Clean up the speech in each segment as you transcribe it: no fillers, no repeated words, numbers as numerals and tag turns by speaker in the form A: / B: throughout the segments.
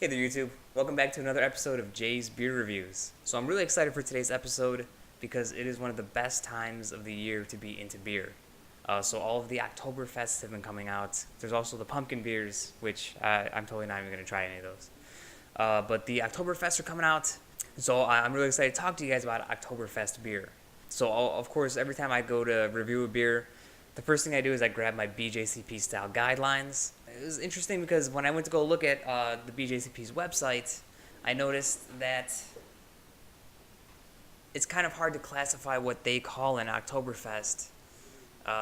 A: Hey there YouTube, welcome back to another episode of Jay's Beer Reviews. So I'm really excited for today's episode because it is one of the best times of the year to be into beer. So all of the Oktoberfests have been coming out. There's also the pumpkin beers, which I'm totally not even going to try any of those. But the Oktoberfests are coming out, so I'm really excited to talk to you guys about Oktoberfest beer. So of course, every time I go to review a beer, the first thing I do is I grab my BJCP style guidelines. It was interesting because when I went to go look at the BJCP's website, I noticed that it's kind of hard to classify what they call an Oktoberfest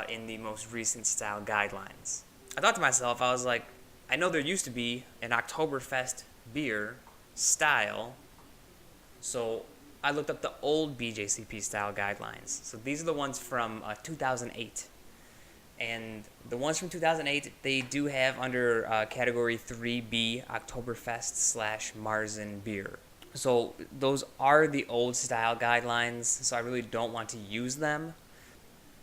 A: in the most recent style guidelines. I thought to myself, I was like, I know there used to be an Oktoberfest beer style, so I looked up the old BJCP style guidelines. So these are the ones from 2008. And the ones from 2008, they do have under category 3B Oktoberfest / Marzen beer. So those are the old style guidelines, so I really don't want to use them.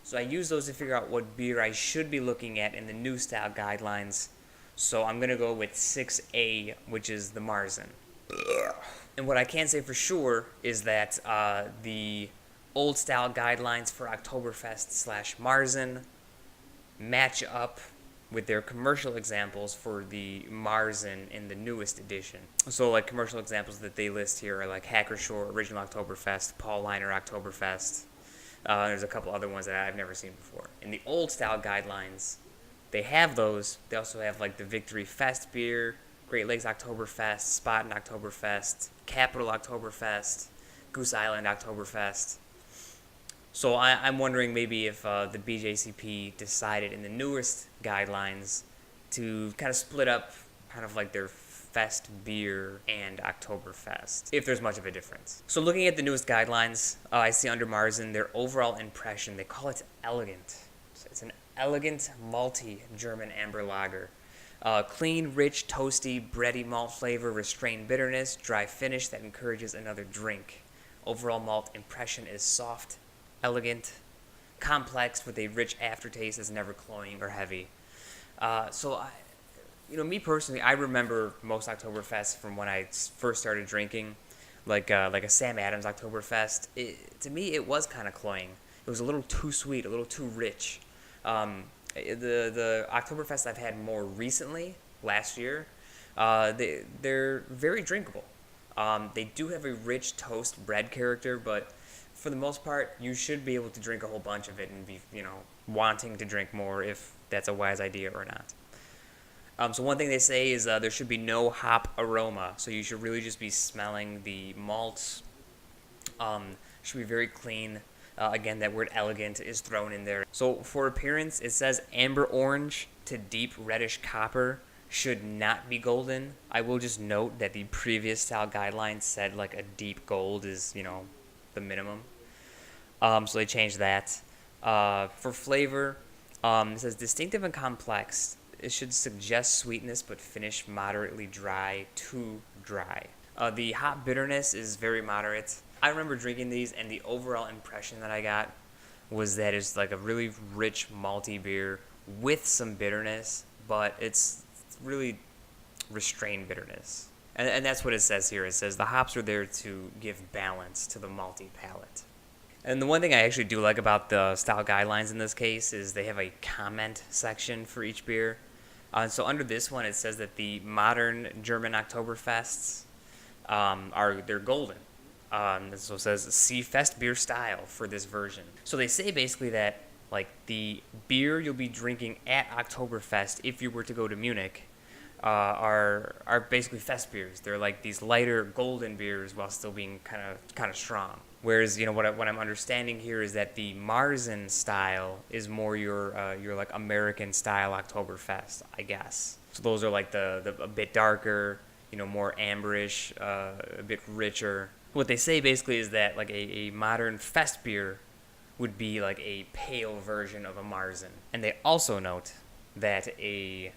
A: So I use those to figure out what beer I should be looking at in the new style guidelines. So I'm going to go with 6A, which is the Marzen. And what I can say for sure is that the old style guidelines for Oktoberfest / Marzen match up with their commercial examples for the Marzen in the newest edition. So like commercial examples that they list here are like Hackershore, Original Oktoberfest, Paul Liner Oktoberfest. There's a couple other ones that I've never seen before. In the old style guidelines, they have those. They also have like the Victory Fest beer, Great Lakes Oktoberfest, Spaten Oktoberfest, Capital Oktoberfest, Goose Island Oktoberfest. So I'm wondering maybe if the BJCP decided in the newest guidelines to kind of split up kind of like their Fest beer and Oktoberfest, if there's much of a difference. So looking at the newest guidelines, I see under Marzen, their overall impression, they call it elegant. So it's an elegant, malty German amber lager. Clean, rich, toasty, bready malt flavor, restrained bitterness, dry finish that encourages another drink. Overall malt impression is soft, elegant, complex with a rich aftertaste that's never cloying or heavy. Me personally, I remember most Oktoberfests from when I first started drinking, like a Sam Adams Oktoberfest. To me, it was kind of cloying. It was a little too sweet, a little too rich. The Oktoberfest I've had more recently, last year, they're very drinkable. They do have a rich toast bread character, but for the most part, you should be able to drink a whole bunch of it and be, wanting to drink more if that's a wise idea or not. So one thing they say is there should be no hop aroma. So you should really just be smelling the malts. Should be very clean. Again, that word elegant is thrown in there. So for appearance, it says amber orange to deep reddish copper. Should not be golden. I will just note that the previous style guidelines said like a deep gold is, the minimum. So they changed that. For flavor, it says distinctive and complex. It should suggest sweetness but finish moderately dry to dry. The hop bitterness is very moderate. I remember drinking these, and the overall impression that I got was that it's like a really rich malty beer with some bitterness, but it's really restrained bitterness. And that's what it says here. It says the hops are there to give balance to the malty palate. And the one thing I actually do like about the style guidelines in this case is they have a comment section for each beer. So under this one, it says that the modern German Oktoberfests they're golden. So it says see Fest beer style for this version. So they say basically that like the beer you'll be drinking at Oktoberfest if you were to go to Munich are basically Fest beers. They're like these lighter golden beers while still being kind of strong. Whereas what I'm understanding here is that the Marzen style is more your like American style Oktoberfest, I guess. So those are like the a bit darker, more amberish, a bit richer. What they say basically is that like a modern Fest beer would be like a pale version of a Marzen. And they also note that a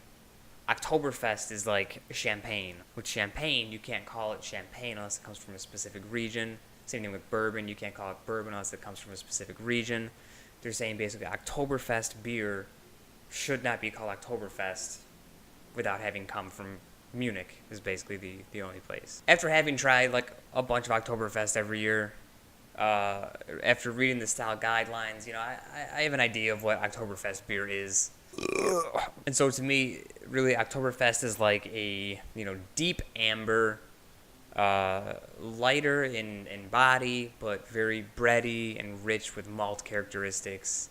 A: Oktoberfest is like champagne. With champagne, you can't call it champagne unless it comes from a specific region. Same thing with bourbon. You can't call it bourbon unless it comes from a specific region. They're saying basically Oktoberfest beer should not be called Oktoberfest without having come from Munich is basically the only place. After having tried like a bunch of Oktoberfest every year, after reading the style guidelines, I have an idea of what Oktoberfest beer is. And so to me, really, Oktoberfest is like a, deep amber, lighter in body, but very bready and rich with malt characteristics.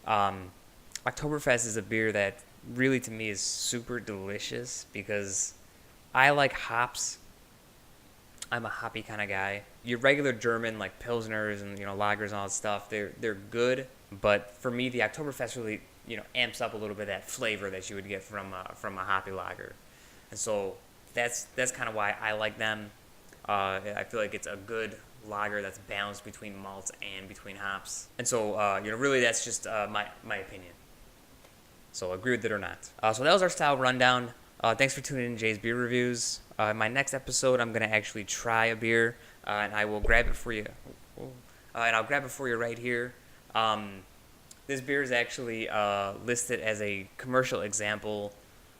A: Oktoberfest is a beer that really, to me, is super delicious because I like hops. I'm a hoppy kind of guy. Your regular German, like Pilsners and, lagers and all that stuff, they're good. But for me, the Oktoberfest really, amps up a little bit of that flavor that you would get from a hoppy lager. And so that's kind of why I like them. I feel like it's a good lager that's balanced between malts and between hops. And so, really that's just my opinion. So agree with it or not. So that was our style rundown. Thanks for tuning in to Jay's Beer Reviews. In my next episode, I'm going to actually try a beer, and I will grab it for you. And I'll grab it for you right here. This beer is actually listed as a commercial example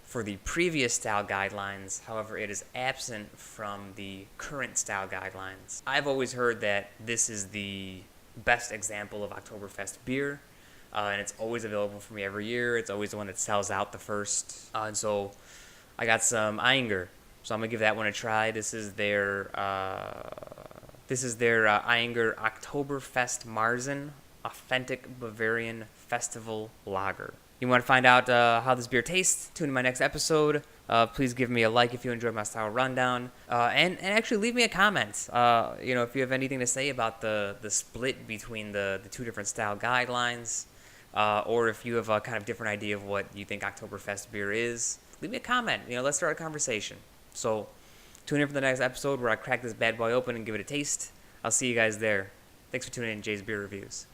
A: for the previous style guidelines. However, it is absent from the current style guidelines. I've always heard that this is the best example of Oktoberfest beer, and it's always available for me every year. It's always the one that sells out the first. And so I got some Ayinger, so I'm gonna give that one a try. This is their Ayinger Oktoberfest Marzen Authentic Bavarian Festival Lager. You want to find out how this beer tastes? Tune in my next episode. Please give me a like if you enjoyed my style rundown, and actually leave me a comment. If you have anything to say about the split between the two different style guidelines, or if you have a kind of different idea of what you think Oktoberfest beer is, leave me a comment. Let's start a conversation. So tune in for the next episode where I crack this bad boy open and give it a taste. I'll see you guys there. Thanks for tuning in to Jay's Beer Reviews.